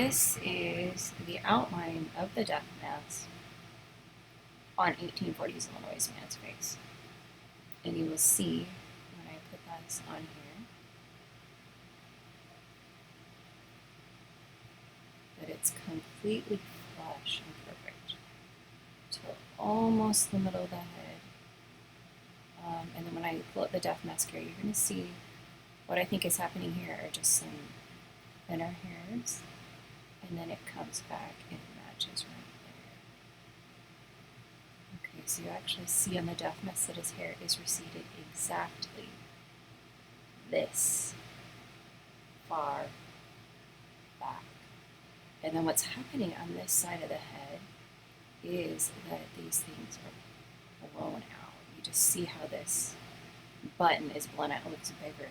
This is the outline of the death mask on 1840s Illinois man's face. And you will see when I put this on here that it's completely flush and perfect to almost the middle of the head. And then when I pull up the death mask here, you're going to see what I think is happening here are just some thinner hairs, and then it comes back and matches right there. Okay, so you actually see on the death mask that his hair is receded exactly this far back. And then what's happening on this side of the head is that these things are blown out. You just see how this button is blown out. It looks bigger.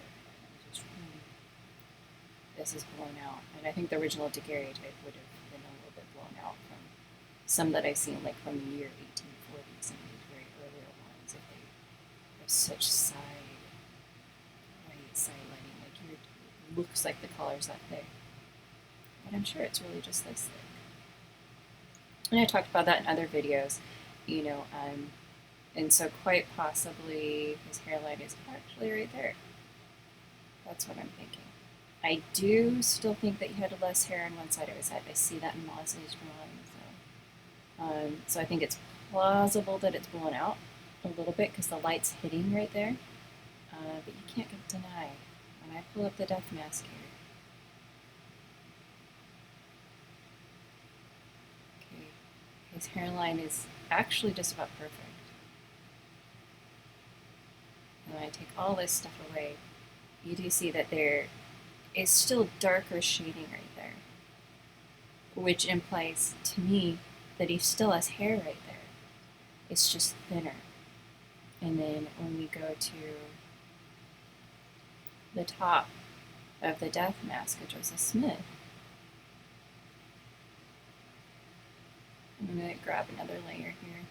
This is blown out. And I think the original daguerreotype would have been a little bit blown out from some that I've seen, like from the year 1840, some of these very earlier ones. If they have such white side lighting, like here, it looks like the color's that thick. But I'm sure it's really just this thick. And I talked about that in other videos, and so quite possibly his hairline is actually right there. That's what I'm thinking. I do still think that he had less hair on one side of his head. I see that in Mosley's drawing. So I think it's plausible that it's blown out a little bit because the light's hitting right there. But you can't deny when I pull up the death mask here. Okay, his hairline is actually just about perfect. And when I take all this stuff away, you do see that there is still darker shading right there, which implies to me that he still has hair right there. It's just thinner. And then when we go to the top of the death mask of Joseph Smith, I'm going to grab another layer here.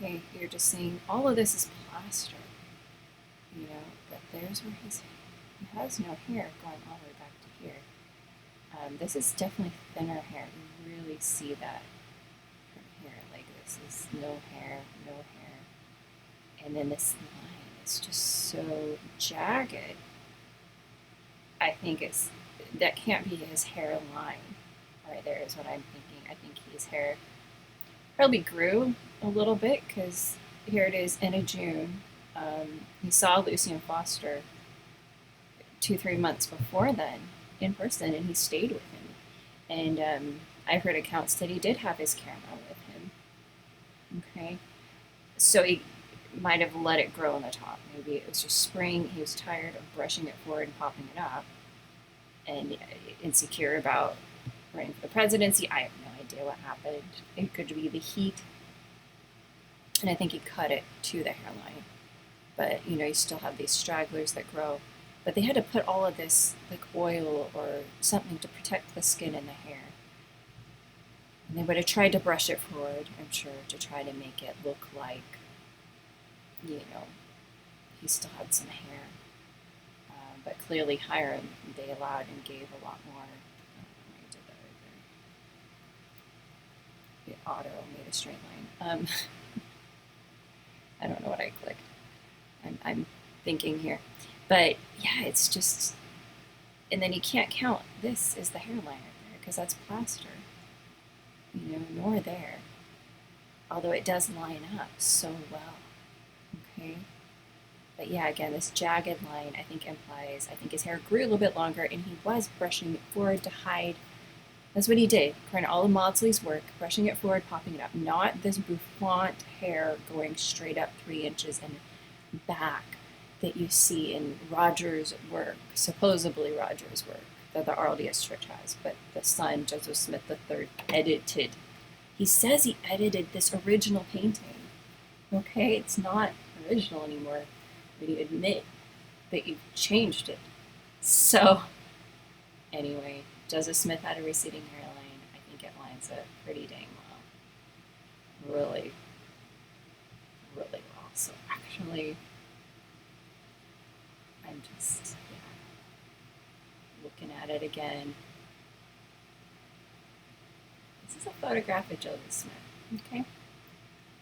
Okay, you're just seeing all of this is plaster, but there's where he has no hair going all the way back to here. This is definitely thinner hair. You really see that from here. Like this is no hair, no hair. And then this line is just so jagged. I think that can't be his hairline right there is what I'm thinking. I think his hair probably grew a little bit because here it is in a June. He saw Lucien Foster 2-3 months before then in person, and he stayed with him. And I heard accounts that he did have his camera with him. Okay, so he might have let it grow on the top. Maybe it was just spring. He was tired of brushing it forward and popping it up, and insecure about running for the presidency. I have no idea what happened. It could be the heat. And I think he cut it to the hairline. But, you still have these stragglers that grow. But they had to put all of this, like oil or something, to protect the skin and the hair. And they would have tried to brush it forward, I'm sure, to try to make it look like, he still had some hair. But clearly Hiram, they allowed and gave a lot more. I did that right there. The auto made a straight line. I don't know what I clicked. I'm thinking here. But yeah, it's just, and then you can't count this is the hairline right there because that's plaster, nor there. Although it does line up so well, okay? But yeah, again, this jagged line I think implies, I think his hair grew a little bit longer and he was brushing it forward to hide. That's what he did, according to all of Maudsley's work, brushing it forward, popping it up, not this bouffant hair going straight up 3 inches and back that you see in Roger's work, supposedly Roger's work, that the RLDS Church has, but the son, Joseph Smith III, edited. He says he edited this original painting. Okay, it's not original anymore, but you admit that you've changed it. So, anyway, Joseph Smith had a receding hairline. I think it lines up pretty dang well. Really, really well. So actually, unfortunately, I'm just looking at it again. This is a photograph of Joseph Smith, okay?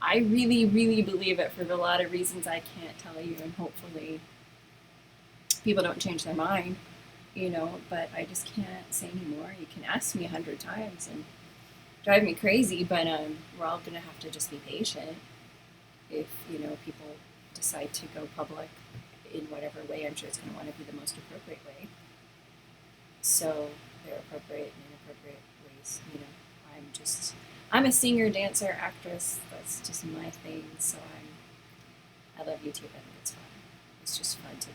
I really, really believe it for a lot of reasons I can't tell you, and hopefully people don't change their mind, you know, but I just can't say anymore. You can ask me 100 times and drive me crazy, but we're all gonna have to just be patient if, you know, people decide to go public in whatever way. I'm sure it's gonna want to be the most appropriate way. So there are appropriate and inappropriate ways, you know. I'm a singer, dancer, actress. That's just my thing. So I love YouTube. I think it's fun. It's just fun to,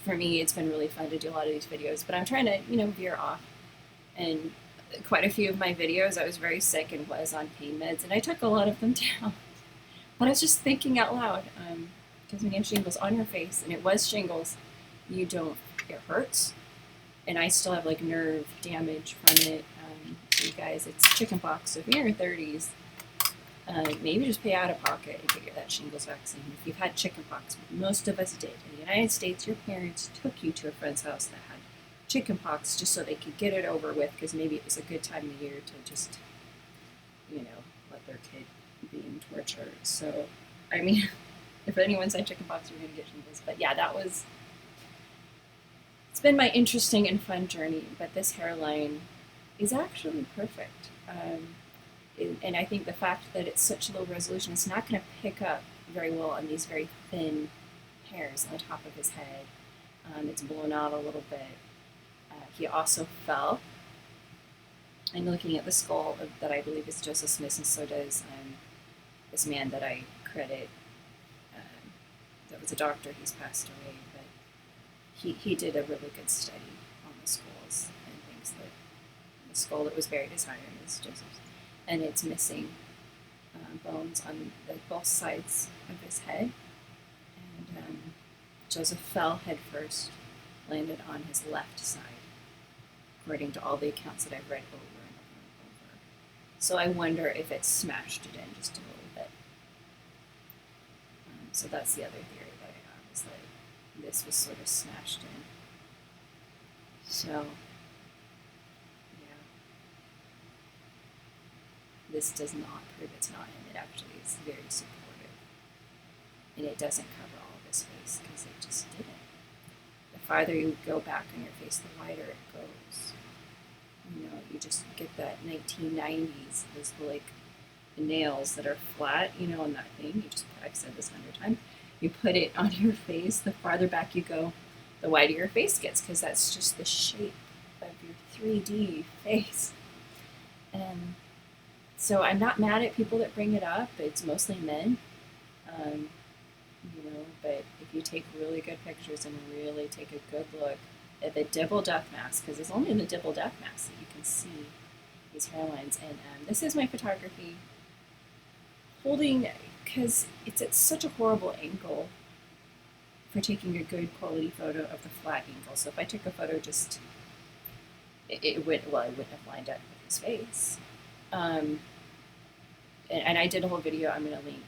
for me, it's been really fun to do a lot of these videos. But I'm trying to, you know, veer off. And quite a few of my videos, I was very sick and was on pain meds, and I took a lot of them down. But I was just thinking out loud, because when you have shingles on your face, and it was shingles, you don't, it hurts. And I still have like nerve damage from it. So you guys, it's chickenpox. So if you're in your 30s, maybe just pay out of pocket and get that shingles vaccine. If you've had chickenpox, most of us did. In the United States, your parents took you to a friend's house that had chickenpox just so they could get it over with, because maybe it was a good time of the year to just, you know, let their kid be in torture. So, I mean, if anyone's had chickenpox, you're going to get shingles. But yeah, that was, it's been my interesting and fun journey. But this hairline is actually perfect. And I think the fact that it's such low resolution, it's not going to pick up very well on these very thin hairs on the top of his head. It's blown out a little bit. He also fell. I'm looking at the skull that I believe is Joseph Smith, and so does this man that I credit. That was a doctor. He's passed away, but he did a really good study on the skulls and things. That the skull that was buried as iron is Joseph's, and it's missing bones on both sides of his head. And Joseph fell head first, landed on his left side, according to all the accounts that I've read over and over and over. So I wonder if it smashed it in just a little bit. So that's the other theory that I have, is that this was sort of smashed in. So, yeah. This does not prove it's not him. It actually is very supportive. And it doesn't cover all of his face, because it just didn't. The farther you go back on your face, the wider it goes. You know, you just get that 1990s, those like nails that are flat, you know, on that thing. You just, I've said this 100 times. You put it on your face, the farther back you go, the wider your face gets, because that's just the shape of your 3D face. And so I'm not mad at people that bring it up. It's mostly men. You know, but if you take really good pictures and really take a good look at the Dibble Death Mask, because it's only in the Dibble Death Mask that you can see these hairlines. And this is my photography holding, because it's at such a horrible angle for taking a good quality photo of the flat angle. So if I took a photo just, it wouldn't have lined up with his face. And I did a whole video, I'm going to link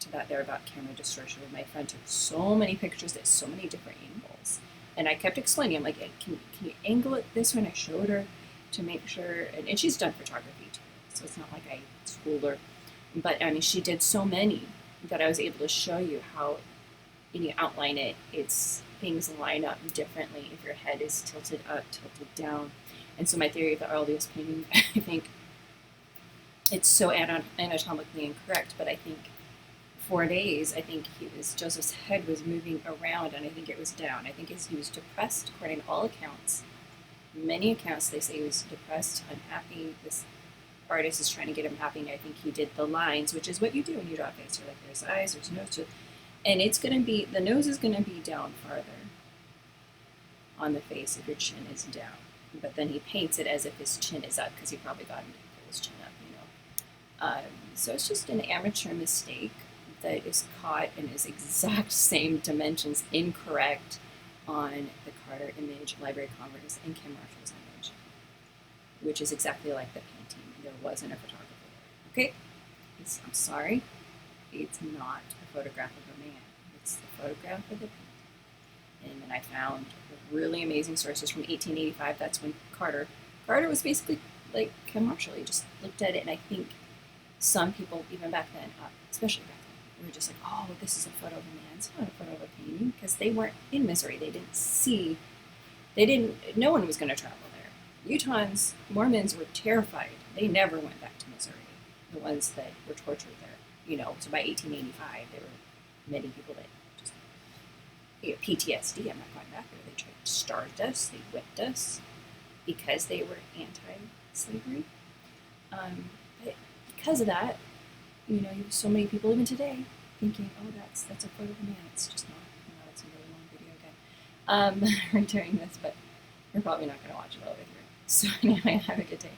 to that there, about camera distortion, where my friend took so many pictures at so many different angles. And I kept explaining, I'm like, hey, can you angle it this way? And I showed her to make sure, and she's done photography too, so it's not like I schooled her. But I mean, she did so many that I was able to show you how, when you outline it, it's, things line up differently if your head is tilted up, tilted down. And so my theory of the earliest painting, I think it's so anatomically incorrect, but I think 4 days, I think Joseph's head was moving around, and I think it was down. I think he was depressed, according to all accounts. Many accounts, they say he was depressed, unhappy. This artist is trying to get him happy, and I think he did the lines, which is what you do when you draw a face. You're like, there's eyes, there's nose, and it's going to be, the nose is going to be down farther on the face if your chin is down. But then he paints it as if his chin is up, because he probably got him to pull his chin up, you know. So it's just an amateur mistake that is caught in his exact same dimensions incorrect on the Carter image, Library of Congress, and Kim Marshall's image, which is exactly like the painting. There wasn't a photographer there. Okay? I'm sorry. It's not a photograph of a man. That's the photograph of the painting. And then I found really amazing sources from 1885. That's when Carter was basically like commercial. He just looked at it, and I think some people, even back then, especially back then, were just like, oh, this is a photo of a man. It's not a photo of a painting, because they weren't in Missouri. They didn't see, no one was going to travel there. Utahns, Mormons were terrified. They never went back to Missouri, the ones that were tortured there. So by 1885, there were many people that just, PTSD, I'm not going back there. They tried to starve us, they whipped us, because they were anti-slavery. But because of that, you have so many people even today thinking, oh, that's a photo of a man. It's just not. It's a really long video again. We're doing this, but you're probably not going to watch it all the way through. So anyway, have a good day.